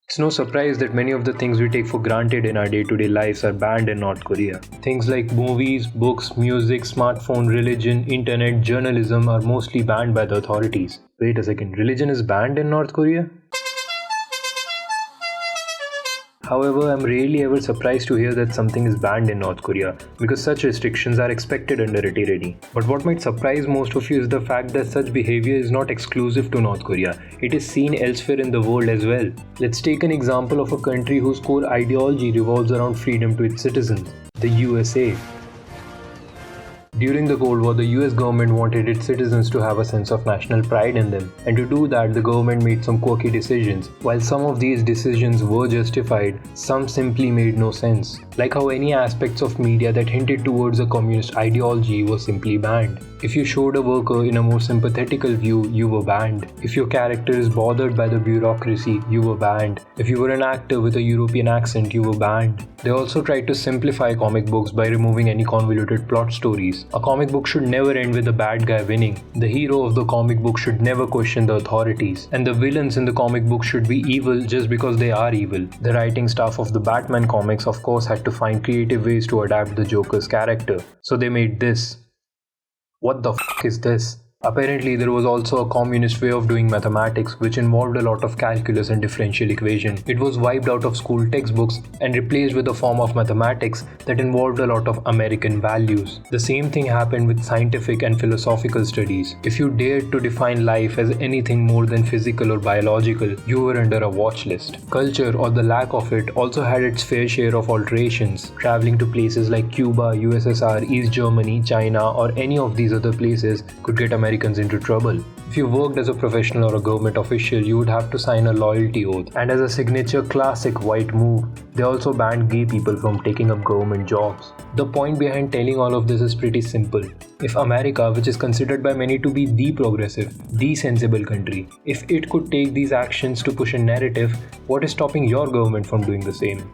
It's no surprise that many of the things we take for granted in our day-to-day lives are banned in North Korea. Things like movies, books, music, smartphone, religion, internet, journalism are mostly banned by the authorities. Wait a second, religion is banned in North Korea? However, I'm rarely ever surprised to hear that something is banned in North Korea because such restrictions are expected under a tyranny. But what might surprise most of you is the fact that such behavior is not exclusive to North Korea. It is seen elsewhere in the world as well. Let's take an example of a country whose core ideology revolves around freedom to its citizens, the USA. During the Cold War, the US government wanted its citizens to have a sense of national pride in them, and to do that, the government made some quirky decisions. While some of these decisions were justified, some simply made no sense. Like how any aspects of media that hinted towards a communist ideology were simply banned. If you showed a worker in a more sympathetical view, you were banned. If your character is bothered by the bureaucracy, you were banned. If you were an actor with a European accent, you were banned. They also tried to simplify comic books by removing any convoluted plot stories. A comic book should never end with the bad guy winning. The hero of the comic book should never question the authorities. And the villains in the comic book should be evil just because they are evil. The writing staff of the Batman comics of course had to find creative ways to adapt the Joker's character. So they made this. What the f is this? Apparently, there was also a communist way of doing mathematics which involved a lot of calculus and differential equation. It was wiped out of school textbooks and replaced with a form of mathematics that involved a lot of American values. The same thing happened with scientific and philosophical studies. If you dared to define life as anything more than physical or biological, you were under a watch list. Culture, or the lack of it, also had its fair share of alterations. Traveling to places like Cuba, USSR, East Germany, China, or any of these other places could get Americans into trouble. If you worked as a professional or a government official, you would have to sign a loyalty oath. And as a signature classic white move, they also banned gay people from taking up government jobs. The point behind telling all of this is pretty simple. If America, which is considered by many to be the progressive, the sensible country, if it could take these actions to push a narrative, what is stopping your government from doing the same?